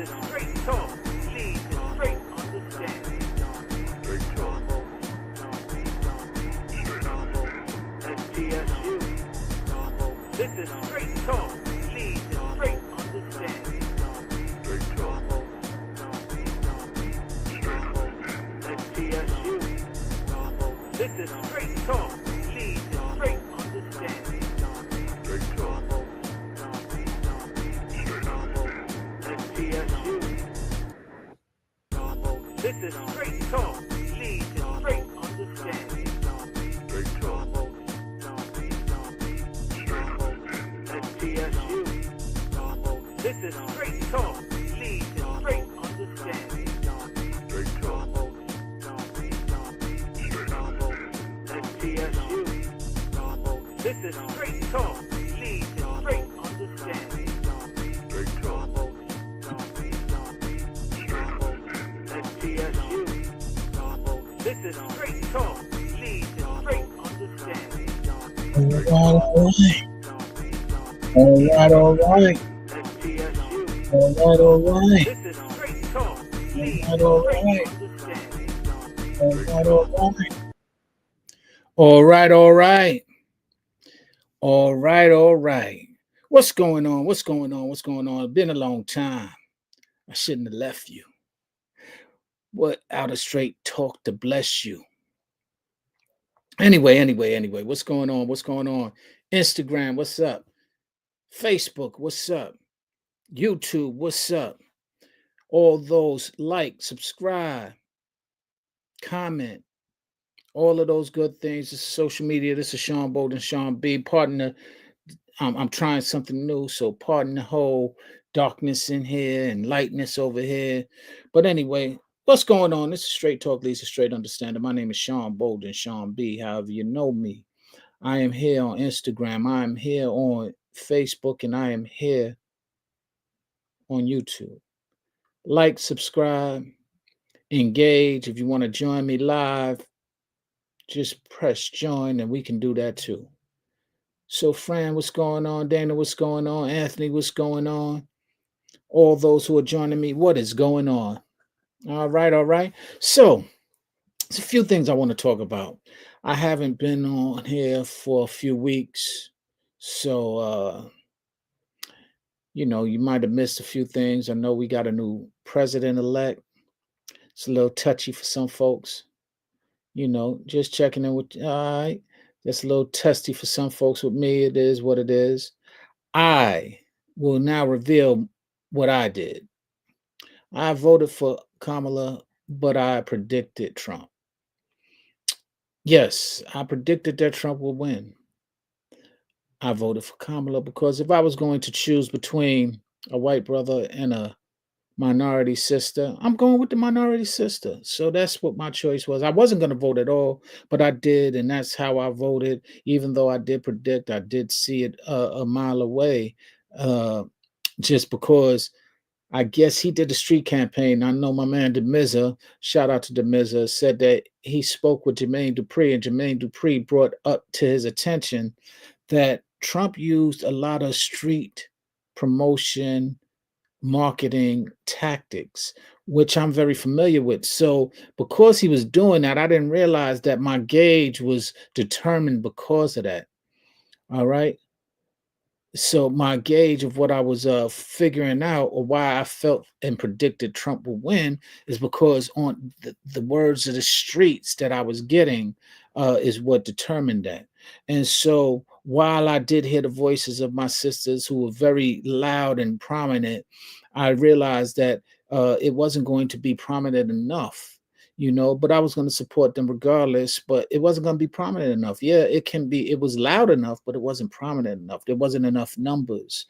is straight talk. Lead to straight understanding. Straight talk. STSU. This is straight talk. Lead to straight understanding. Straight talk. STSU. This is straight talk. Lead to straight understanding. Straight talk. STSU. This is straight talk. Lead to straight understanding. Straight talk. STSU. This is straight talk. Lead to straight understanding. Straight talk. STSU. This is straight talk. Lead to straight understanding. Straight talk. STSU. This is straight talk. Lead to straight understanding. All right. This is straight talk. Lead to All straight right. understanding. All right. What's going on? It's been a long time. I shouldn't have left you. What out of straight talk to bless you. Anyway, what's going on? Instagram, what's up? Facebook, what's up? YouTube, what's up? All those like, subscribe, comment, all of those good things. This is social media. This is Sean Bolden, Sean B. Pardon I'm trying something new, so pardon the whole darkness in here and lightness over here. But anyway, what's going on? This is Straight Talk Leads to Straight Understanding. My name is Sean Bolden, Sean B. However you know me. I am here on Instagram. I am here on Facebook, and I am here on YouTube. Like, subscribe, engage. If you want to join me live, just press join and we can do that too. So, Fran, what's going on? Dana, what's going on? Anthony, what's going on? All those who are joining me, what is going on? All right. So, there's a few things I want to talk about. I haven't been on here for a few weeks. So, you might have missed a few things. I know we got a new president-elect. It's a little touchy for some folks. Just checking in with, all right. That's a little testy for some folks. With me, it is what it is. I will now reveal what I did. I voted for Kamala, but I predicted Trump. Yes, I predicted that Trump would win. I voted for Kamala because if I was going to choose between a white brother and a minority sister, I'm going with the minority sister. So that's what my choice was. I wasn't going to vote at all, but I did, and that's how I voted. Even though I did predict, I did see it a mile away, just because I guess he did the street campaign. I know my man DeMizza, shout out to DeMizza, said that he spoke with Jermaine Dupri, and Jermaine Dupri brought up to his attention that Trump used a lot of street promotion marketing tactics, which I'm very familiar with. So because he was doing that, I didn't realize that my gauge was determined because of that. All right. So my gauge of what I was figuring out, or why I felt and predicted Trump would win, is because on the words of the streets that I was getting is what determined that. And so while I did hear the voices of my sisters who were very loud and prominent, I realized that it wasn't going to be prominent enough. But I was going to support them regardless, but it wasn't going to be prominent enough. Yeah, it was loud enough, but it wasn't prominent enough. There wasn't enough numbers.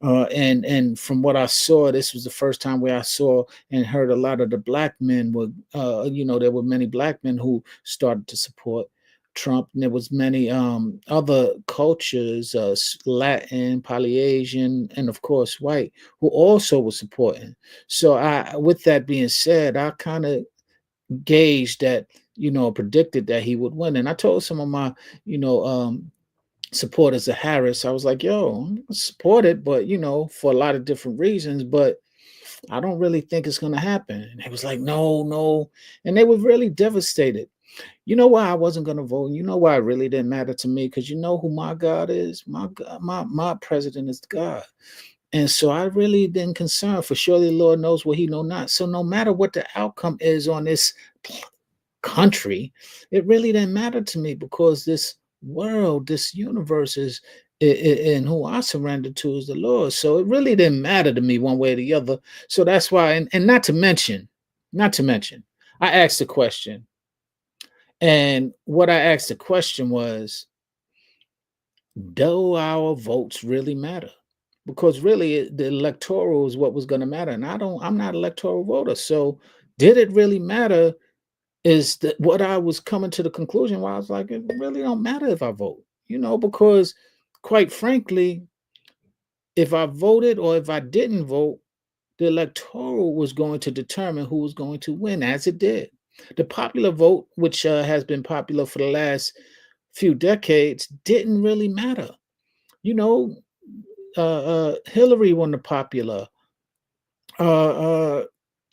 And from what I saw, this was the first time where I saw and heard a lot of the black men were, there were many black men who started to support Trump, and there was many other cultures, Latin, Polyasian, and of course white, who also were supporting. So with that being said, I kind of gauged that, predicted that he would win. And I told some of my, supporters of Harris, I was like, yo, I'm supported, but, for a lot of different reasons. But I don't really think it's going to happen. And they was like, no, no. And they were really devastated. You know why I wasn't going to vote? And you know why it really didn't matter to me? Because you know who my God is? My God, my president is God. And so I really didn't concern, for surely the Lord knows what he know not. So no matter what the outcome is on this country, it really didn't matter to me, because this world, this universe is and who I surrender to is the Lord. So it really didn't matter to me one way or the other. So that's why, and not to mention, I asked a question. And what I asked the question was, do our votes really matter? Because really the electoral is what was going to matter. And I'm not an electoral voter. So did it really matter? Is that what I was coming to the conclusion where I was like, it really don't matter if I vote, because quite frankly, if I voted or if I didn't vote, the electoral was going to determine who was going to win, as it did. The popular vote, which has been popular for the last few decades, didn't really matter. You know, Hillary won the popular. Uh,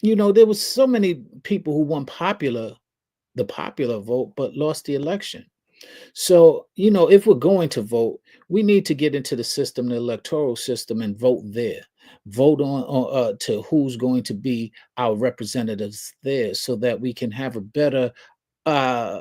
there was so many people who won the popular vote, but lost the election. So, if we're going to vote, we need to get into the system, the electoral system, and vote there. Vote on to who's going to be our representatives there, so that we can have a better uh,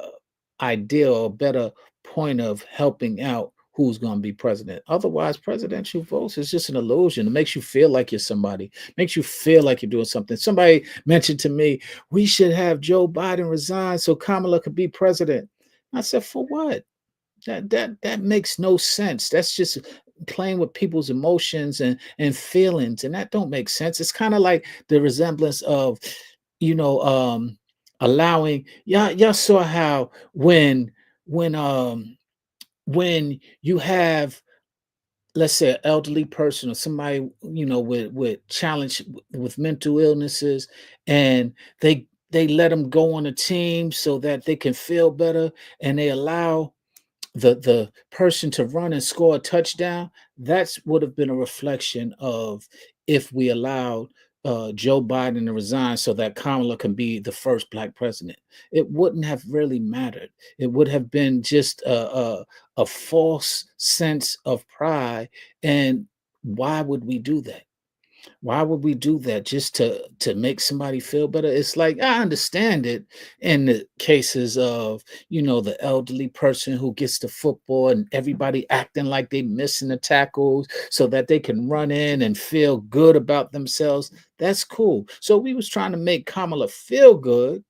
idea or better point of helping out who's going to be president. Otherwise, presidential votes is just an illusion. It makes you feel like you're somebody, makes you feel like you're doing something. Somebody mentioned to me, we should have Joe Biden resign so Kamala could be president. I said, for what? That makes no sense. That's just playing with people's emotions and feelings, and that don't make sense. It's kind of like the resemblance of, you know, um, allowing y'all saw how when you have, let's say, an elderly person or somebody, with challenge with mental illnesses, and they let them go on a team so that they can feel better, and they allow the person to run and score a touchdown. That's would have been a reflection of, if we allowed Joe Biden to resign so that Kamala can be the first black president. It wouldn't have really mattered. It would have been just a false sense of pride. And why would we do that? Why would we do that, just to make somebody feel better? It's like, I understand it in the cases of, the elderly person who gets the football and everybody acting like they missing the tackles so that they can run in and feel good about themselves. That's cool. So we was trying to make Kamala feel good.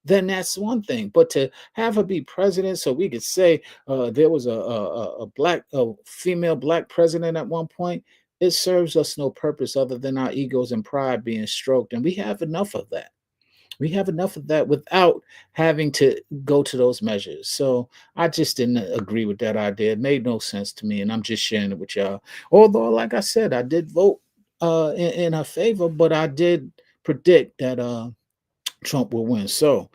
Then that's one thing, but to have her be president so we could say there was a female black president at one point, it serves us no purpose other than our egos and pride being stroked. And we have enough of that. We have enough of that without having to go to those measures. So I just didn't agree with that idea. It made no sense to me. And I'm just sharing it with y'all. Although, like I said, I did vote in her favor, but I did predict that Trump will win. So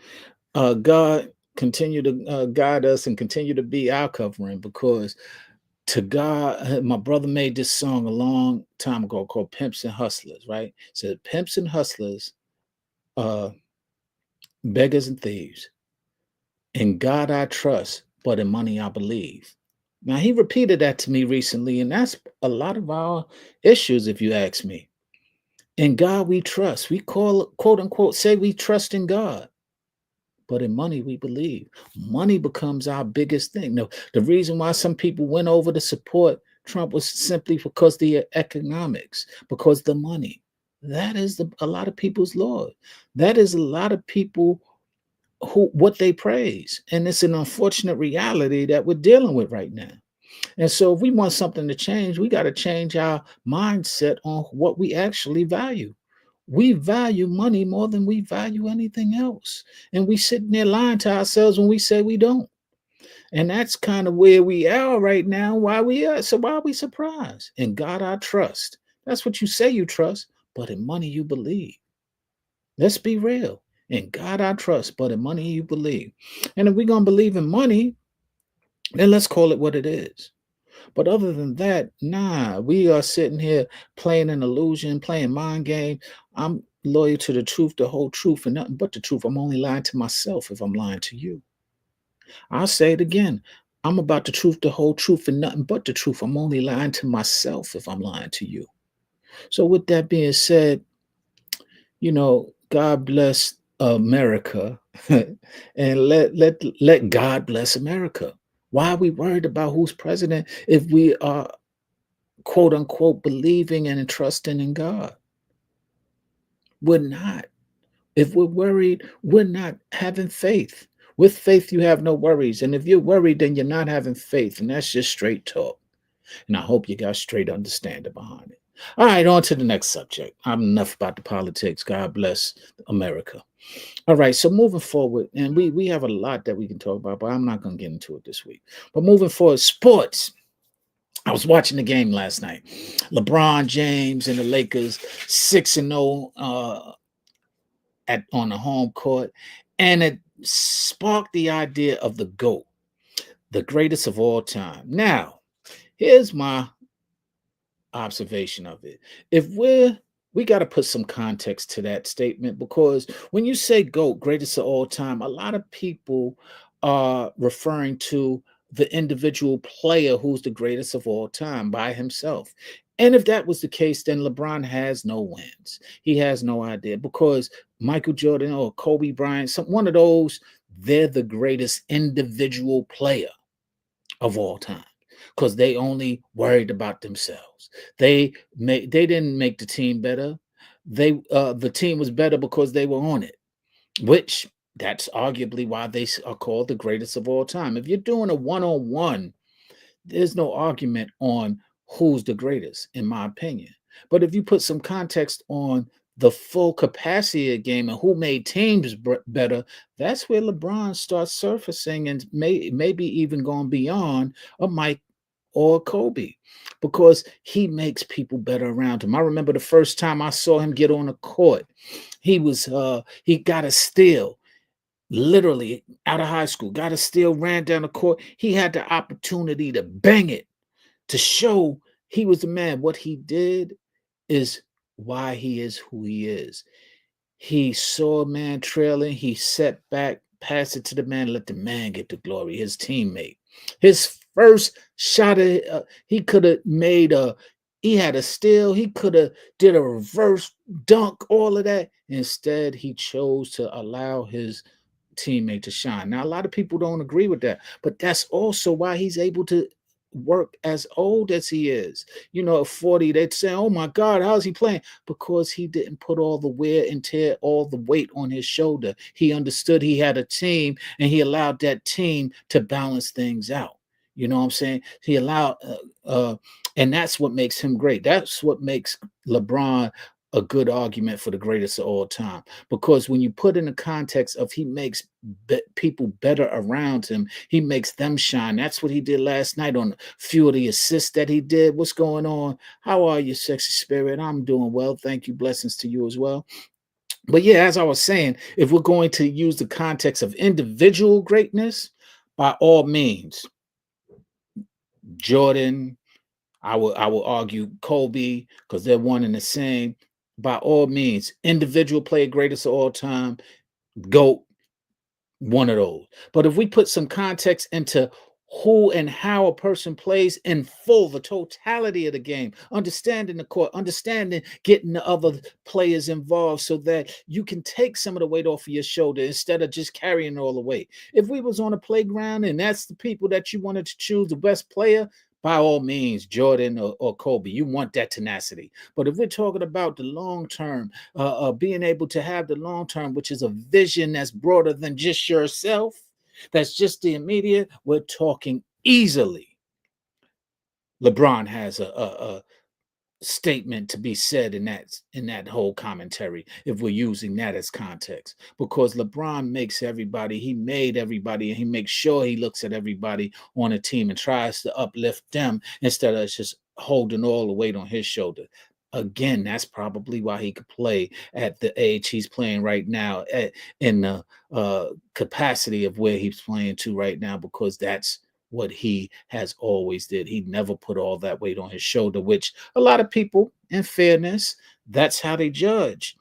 God continue to guide us and continue to be our covering, because to God, my brother made this song a long time ago called Pimps and Hustlers, right? So pimps and hustlers, uh, beggars and thieves. In God I trust, but in money I believe. Now he repeated that to me recently, and that's a lot of our issues, if you ask me. In God we trust. We call, quote unquote, say we trust in God, but in money we believe. Money becomes our biggest thing. No, the reason why some people went over to support Trump was simply because the economics, because the money. That is a lot of people's Lord. That is a lot of people who what they praise. And it's an unfortunate reality that we're dealing with right now. And so if we want something to change, we got to change our mindset on what we actually value. We value money more than we value anything else. And we sitting there lying to ourselves when we say we don't. And that's kind of where we are right now. Why we are. So why are we surprised? In God I trust. That's what you say you trust, but in money you believe. Let's be real. In God I trust, but in money you believe. And if we're going to believe in money, then let's call it what it is. But other than that, nah, we are sitting here playing an illusion, playing mind game. I'm loyal to the truth, the whole truth, and nothing but the truth. I'm only lying to myself if I'm lying to you. I'll say it again. I'm about the truth, the whole truth, and nothing but the truth. I'm only lying to myself if I'm lying to you. So, with that being said, God bless America, and let God bless America. Why are we worried about who's president if we are quote unquote believing and trusting in God? We're not. If we're worried, we're not having faith. With faith, you have no worries. And if you're worried, then you're not having faith. And that's just straight talk. And I hope you got straight understanding behind it. All right, on to the next subject. I'm enough about the politics. God bless America. All right, so moving forward, and we have a lot that we can talk about, but I'm not going to get into it this week. But moving forward, sports. I was watching the game last night. LeBron James and the Lakers 6-0 on the home court, and it sparked the idea of the GOAT, the greatest of all time. Now, here's my observation of it. If we got to put some context to that statement, because when you say GOAT, greatest of all time, a lot of people are referring to the individual player who's the greatest of all time by himself. And if that was the case, then LeBron has no wins. He has no idea, because Michael Jordan or Kobe Bryant, one of those, they're the greatest individual player of all time, because they only worried about themselves. They didn't make the team better. The team was better because they were on it, which that's arguably why they are called the greatest of all time. If you're doing a one-on-one, there's no argument on who's the greatest, in my opinion. But if you put some context on the full capacity of the game and who made teams better, that's where LeBron starts surfacing and maybe even going beyond a Mike or Kobe, because he makes people better around him. I remember the first time I saw him get on the court, he got a steal, literally out of high school, got a steal, ran down the court. He had the opportunity to bang it, to show he was the man. What he did is why he is who he is. He saw a man trailing, he set back, passed it to the man, let the man get the glory, his teammate. His first shot, he could have he had a steal, he could have did a reverse dunk, all of that. Instead, he chose to allow his teammate to shine. Now, a lot of people don't agree with that, but that's also why he's able to work as old as he is. At 40, they'd say, oh my God, how's he playing? Because he didn't put all the wear and tear, all the weight on his shoulder. He understood he had a team, and he allowed that team to balance things out. You know what I'm saying? He allowed, and that's what makes him great. That's what makes LeBron a good argument for the greatest of all time. Because when you put in the context of he makes people better around him, he makes them shine. That's what he did last night on a few of the assists that he did. What's going on? How are you, sexy spirit? I'm doing well. Thank you. Blessings to you as well. But yeah, as I was saying, if we're going to use the context of individual greatness, by all means, Jordan, I will argue Kobe, because they're one and the same. By all means, individual player greatest of all time, GOAT, one of those. But if we put some context into who and how a person plays in full, the totality of the game, understanding the court, understanding getting the other players involved so that you can take some of the weight off of your shoulder instead of just carrying all the weight. If we was on a playground and that's the people that you wanted to choose, the best player, by all means, Jordan or Kobe, you want that tenacity. But if we're talking about the long term, being able to have the long term, which is a vision that's broader than just yourself, that's just the immediate, we're talking easily. LeBron has a statement to be said in that whole commentary, if we're using that as context, because LeBron makes everybody, he made everybody, and he makes sure he looks at everybody on a team and tries to uplift them instead of just holding all the weight on his shoulder. Again, that's probably why he could play at the age he's playing right now, in the capacity of where he's playing to right now, because that's what he has always did. He never put all that weight on his shoulder, which a lot of people, in fairness, that's how they judge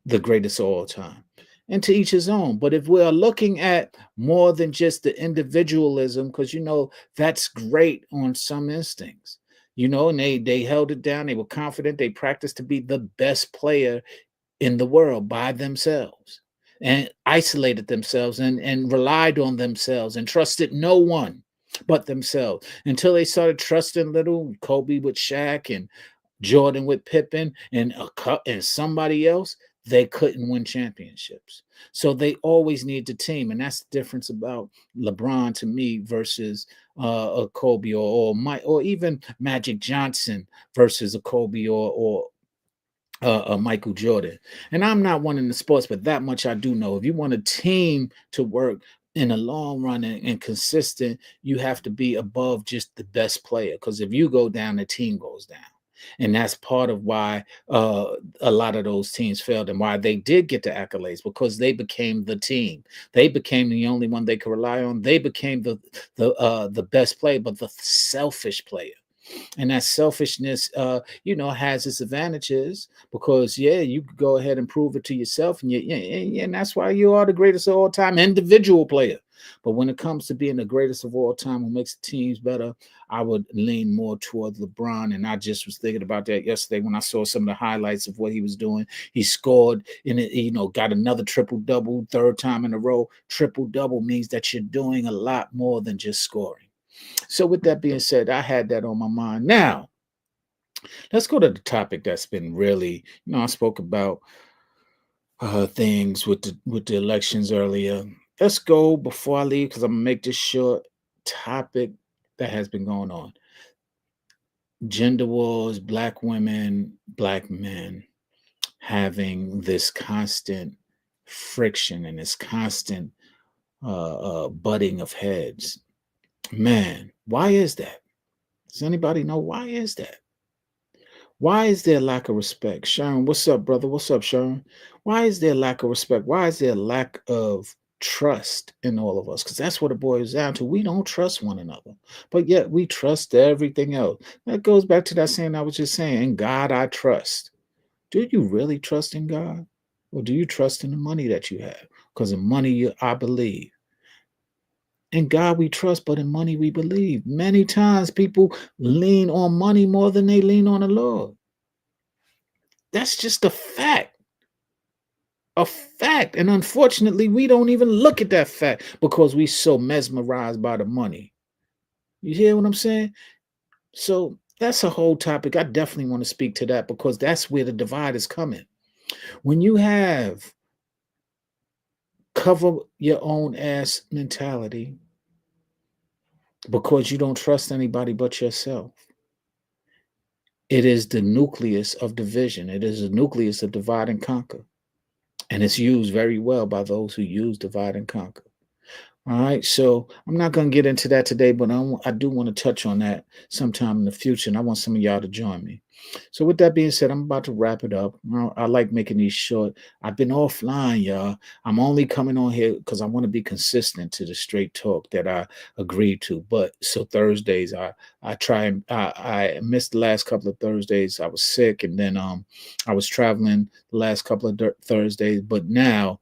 the greatest of all time. And to each his own. But if we're looking at more than just the individualism, because that's great on some instincts, and they held it down, they were confident, they practiced to be the best player in the world by themselves and isolated themselves and relied on themselves and trusted no one but themselves until they started trusting little Kobe with Shaq and Jordan with Pippen and somebody else. They couldn't win championships. So they always need the team. And that's the difference about LeBron to me versus a Kobe or Mike or even Magic Johnson versus a Kobe or Michael Jordan. And I'm not one in the sports, but that much I do know. If you want a team to work in the long run and consistent, you have to be above just the best player. Because if you go down, the team goes down. And that's part of why a lot of those teams failed and why they did get the accolades, because they became the team. They became the only one they could rely on. They became the best player, but the selfish player. And that selfishness, has its advantages because, you could go ahead and prove it to yourself, and that's why you are the greatest of all time individual player. But when it comes to being the greatest of all time who makes the teams better, I would lean more toward LeBron. And I just was thinking about that yesterday when I saw some of the highlights of what he was doing. He scored in it, got another triple-double, third time in a row. Triple-double means that you're doing a lot more than just scoring. So with that being said, I had that on my mind. Now, let's go to the topic that's been really, I spoke about things with the elections earlier. Let's go before I leave, because I'm gonna make this short. Topic that has been going on: gender wars, black women, black men having this constant friction and this constant butting of heads. Man, why is that? Does anybody know why is that? Why is there lack of respect? Sharon, what's up, brother? What's up, Sharon? Why is there lack of respect? Why is there lack of trust in all of us? Because that's what it boils down to. We don't trust one another, but yet we trust everything else. That goes back to that saying I was just saying, in God I trust. Do you really trust in God? Or do you trust in the money that you have? Because in money, I believe. In God we trust, but in money we believe. Many times people lean on money more than they lean on the Lord. That's just a fact. A fact. And unfortunately, we don't even look at that fact because we so mesmerized by the money. You hear what I'm saying? So that's a whole topic. I definitely want to speak to that because that's where the divide is coming. When you have cover your own ass mentality because you don't trust anybody but yourself, it is the nucleus of division. It is the nucleus of divide and conquer. And it's used very well by those who use divide and conquer. All right, so I'm not going to get into that today, but I do want to touch on that sometime in the future, and I want some of y'all to join me. So with that being said, I'm about to wrap it up. I like making these short. I've been offline, y'all. I'm only coming on here because I want to be consistent to the straight talk that I agreed to. But so Thursdays, I try and I missed the last couple of Thursdays. I was sick, and then I was traveling the last couple of Thursdays. But now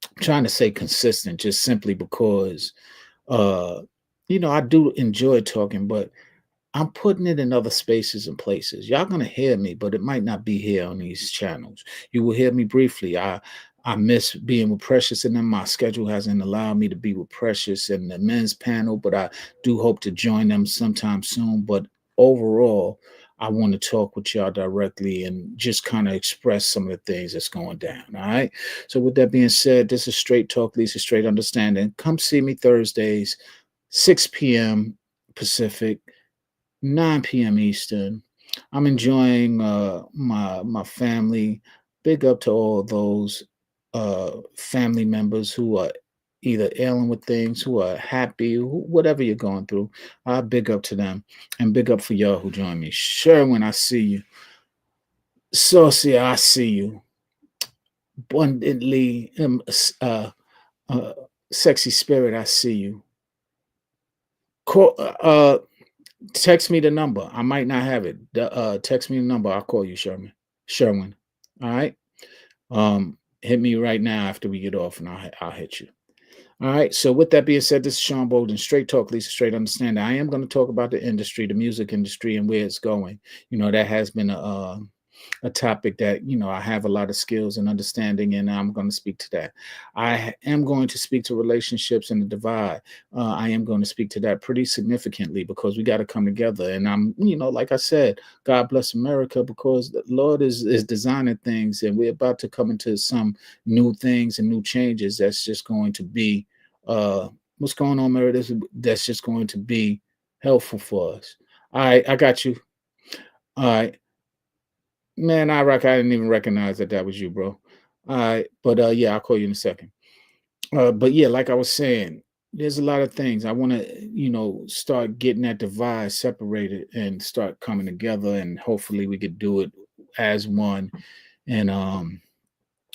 I'm trying to stay consistent, just simply because I do enjoy talking, but I'm putting it in other spaces and places. Y'all gonna hear me, but it might not be here on these channels. You will hear me briefly. I miss being with Precious, and then my schedule hasn't allowed me to be with Precious and the men's panel, but I do hope to join them sometime soon. But overall, I want to talk with y'all directly and just kind of express some of the things that's going down. All right. So with that being said, this is Straight Talk, Lisa Straight Understanding. Come see me Thursdays, 6 p.m. Pacific, 9 p.m. Eastern. I'm enjoying my family. Big up to all those family members who are either ailing with things, who are happy, whatever you're going through. Big up to them, and big up for y'all who join me. Sherwin, I see you. Saucy, I see you. Abundantly, sexy spirit, I see you. Call, text me the number. I might not have it. Text me the number. I'll call you, Sherman. Sherwin. All right. Hit me right now after we get off, and I'll hit you. All right. So with that being said, this is Sean Bolden, Straight Talk, Lisa Straight Understanding. I am going to talk about the industry, the music industry, and where it's going. That has been a topic that I have a lot of skills and understanding, and I'm going to speak to that. I am going to speak to relationships and the divide. I am going to speak to that pretty significantly because we got to come together. And I'm, like I said, God bless America, because the Lord is designing things, and we're about to come into some new things and new changes. That's just going to be what's going on, Mary. That's just going to be helpful for us. All right, I got you. All right. Man, I didn't even recognize that was you, bro. All right, but yeah, I'll call you in a second. But yeah, like I was saying, there's a lot of things I want to, start getting that divide separated and start coming together, and hopefully we could do it as one, and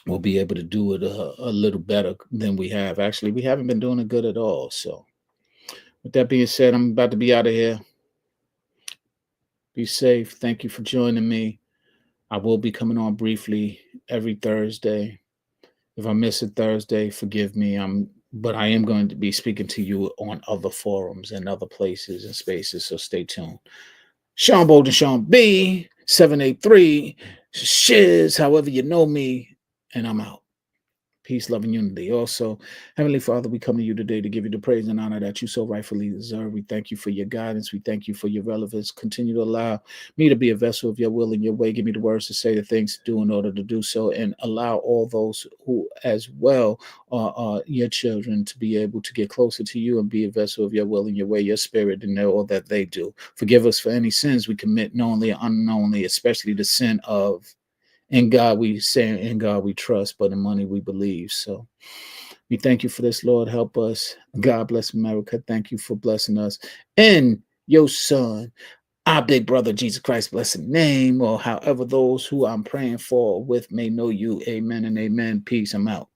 we'll be able to do it a little better than we have. Actually, we haven't been doing it good at all. So, with that being said, I'm about to be out of here. Be safe. Thank you for joining me. I will be coming on briefly every Thursday. If I miss a Thursday, forgive me. But I am going to be speaking to you on other forums and other places and spaces. So stay tuned. Sean Bolden, Sean B, 783, shiz, however you know me, and I'm out. Peace, love, and unity. Also, Heavenly Father, we come to you today to give you the praise and honor that you so rightfully deserve. We thank you for your guidance. We thank you for your relevance. Continue to allow me to be a vessel of your will and your way. Give me the words to say, the things to do in order to do so, and allow all those who as well are your children to be able to get closer to you and be a vessel of your will and your way, your spirit, and know all that they do. Forgive us for any sins we commit knowingly or unknowingly, especially the sin of in God we say, in God we trust, but in money we believe. So we thank you for this, Lord. Help us. God bless America. Thank you for blessing us in your son, our big brother, Jesus Christ, blessed name, or however those who I'm praying for with may know you. Amen and amen. Peace. I'm out.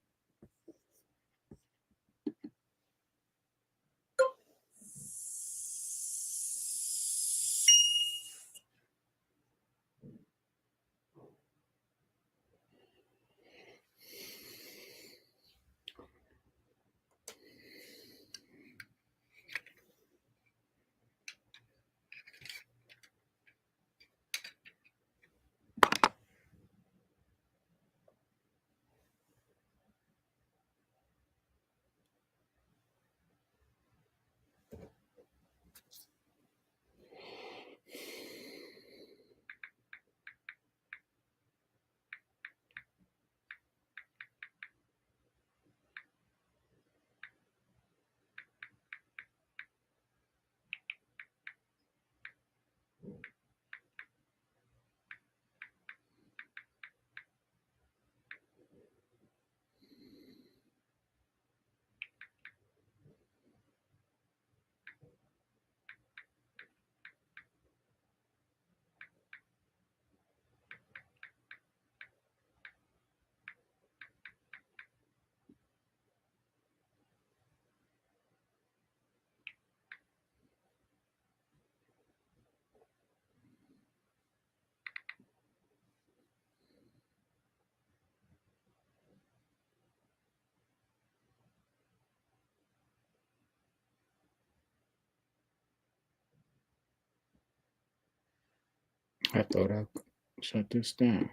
I thought I shut this down.